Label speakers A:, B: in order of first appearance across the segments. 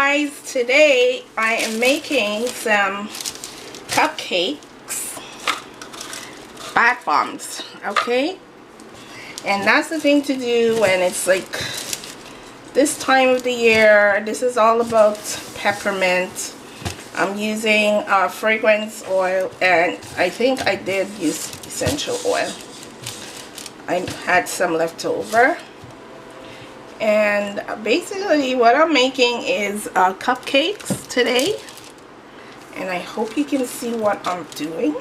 A: guys, today I am making some cupcakes, bath bombs, okay? And that's the thing to do when it's like this time of the year. This is all about peppermint. I'm using fragrance oil, and I think I did use essential oil. I had some left over. And basically what I'm making is cupcakes today, and I hope you can see what I'm doing.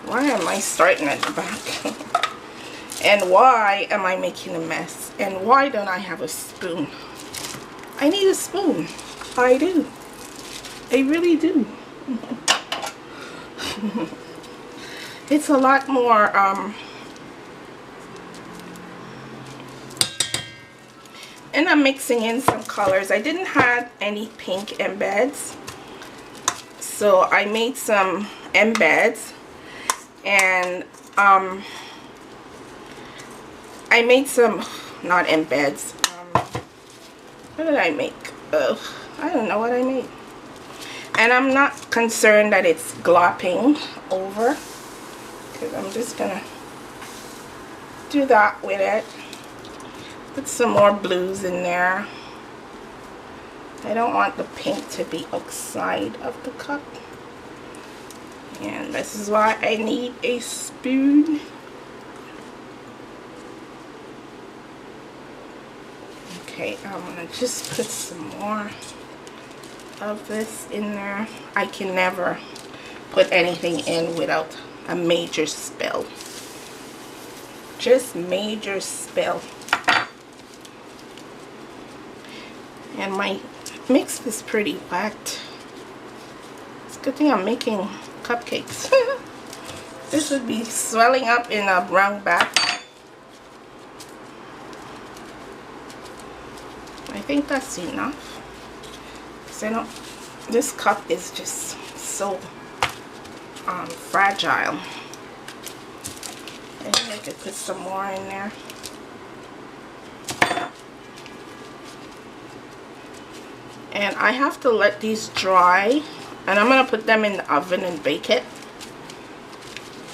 A: Why am I starting at the back? And why am I making a mess? And why don't I have a spoon? I need a spoon. I do. I really do. It's a lot more and I'm mixing in some colors. I didn't have any pink embeds, so I made some embeds, and I made some, not embeds, what did I make? I don't know what I made. And I'm not concerned that it's glopping over, because I'm just gonna do that with it. Put some more blues in there. I don't want the pink to be outside of the cup. And this is why I need a spoon. Okay, I'm gonna just put some more of this in there. I can never put anything in without a major spill. Just major spill. And my mix is pretty wet. It's a good thing I'm making cupcakes. This would be swelling up in a brown bag. I think that's enough. So this cup is just so fragile. I think I could put some more in there. And I have to let these dry, and I'm going to put them in the oven and bake it.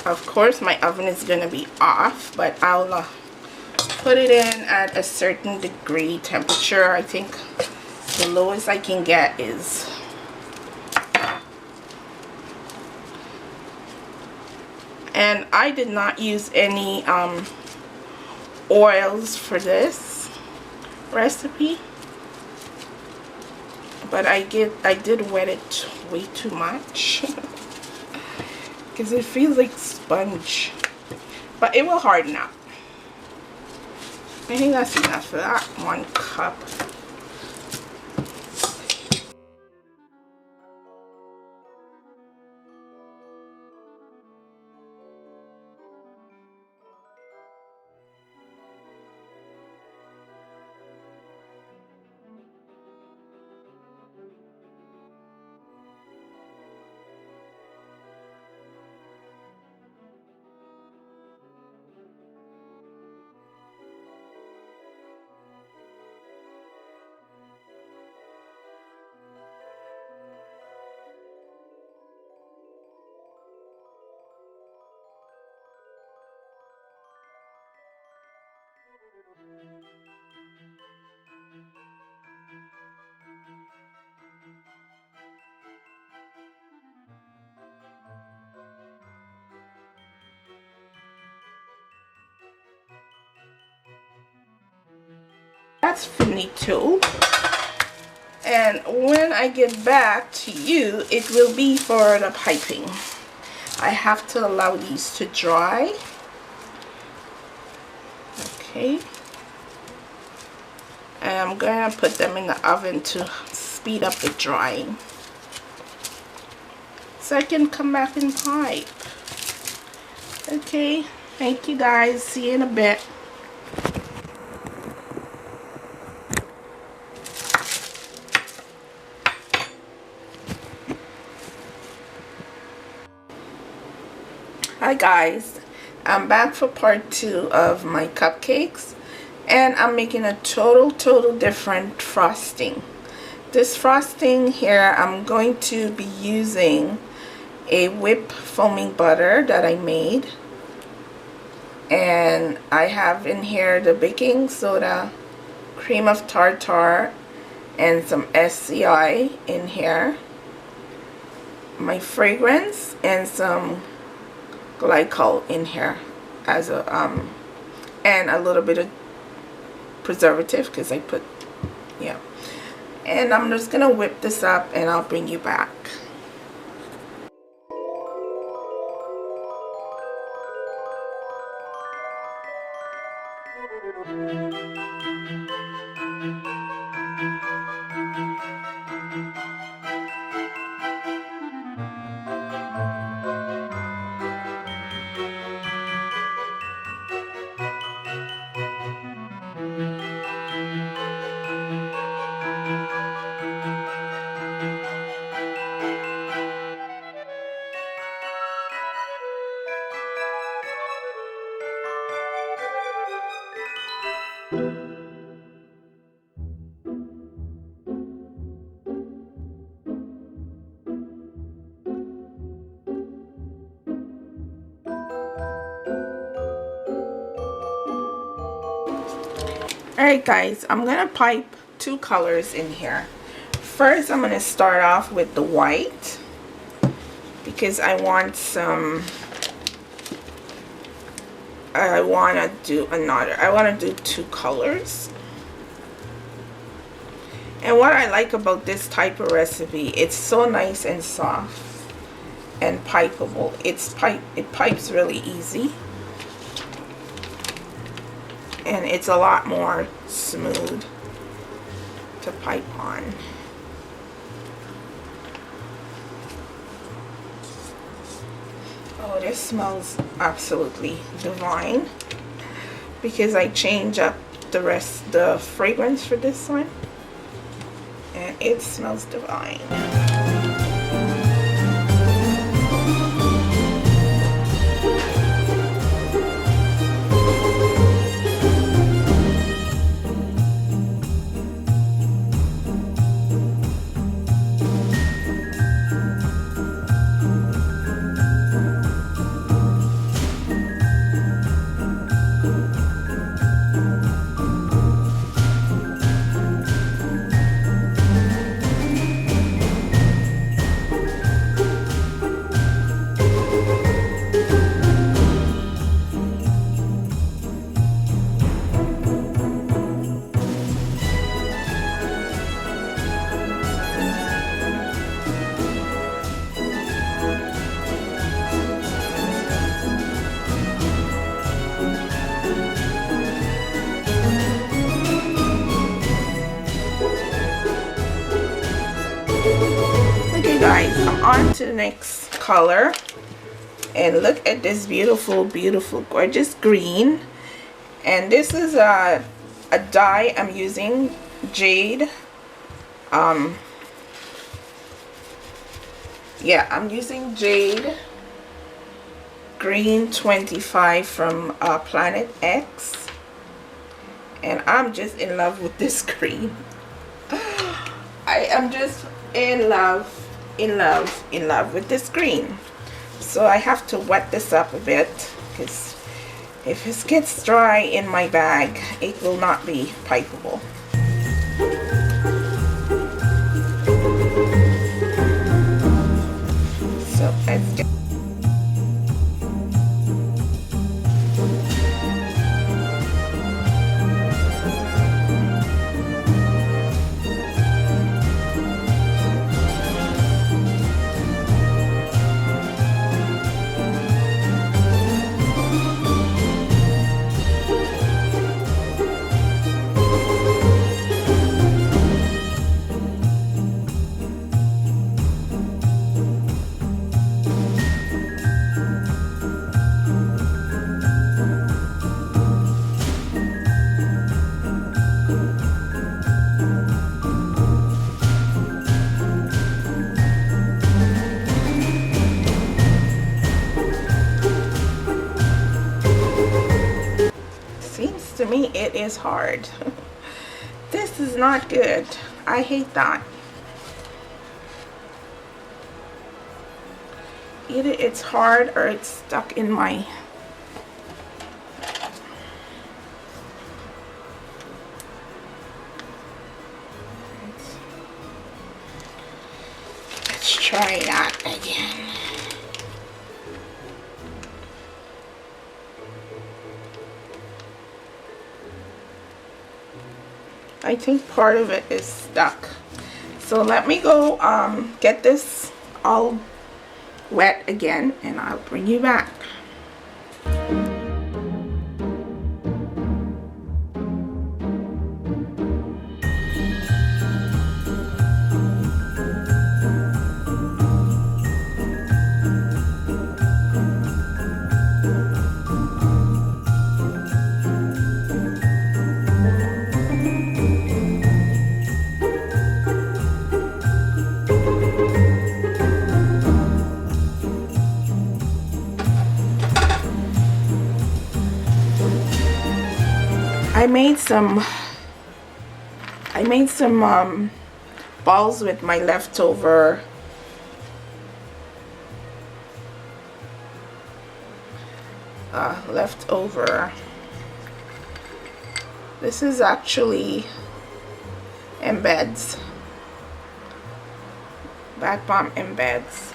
A: Of course my oven is going to be off, but I'll put it in at a certain degree temperature. I think the lowest I can get is and I did not use any oils for this recipe. But I did wet it way too much because it feels like sponge, but it will harden up. I think that's enough for that 1 cup. That's finito. And when I get back to you, it will be for the piping. I have to allow these to dry. Okay. And I'm going to put them in the oven to speed up the drying, so I can come back and pipe. Okay. Thank you guys. See you in a bit. Hi guys, I'm back for part 2 of my cupcakes, And I'm making a total different frosting. This frosting here, I'm going to be using a whipped foaming butter that I made. And I have in here the baking soda, cream of tartar, and some SCI in here. My fragrance and some glycol in here as a and a little bit of preservative because I put, yeah. And I'm just gonna whip this up and I'll bring you back. Alright guys, I'm gonna pipe two colors in here. First, I'm gonna start off with the white because I want some, I wanna do two colors. And what I like about this type of recipe, it's so nice and soft and pipeable. It pipes really easy. And it's a lot more smooth to pipe on. Oh, this smells absolutely divine because I change up the fragrance for this one, and it smells divine. Guys, I'm on to the next color, and look at this beautiful gorgeous green. And this is a dye I'm using, jade. Yeah, I'm using jade green 25 from Planet X, and I'm just in love with this green. I am just in love with this green. So I have to wet this up a bit because if it gets dry in my bag, it will not be pipeable. So let's get me, it is hard. This is not good. I hate that. Either it's hard or it's stuck in my... Let's try that again. I think part of it is stuck. So let me go get this all wet again and I'll bring you back. I made some balls with my leftover this is actually embeds, bath bomb embeds.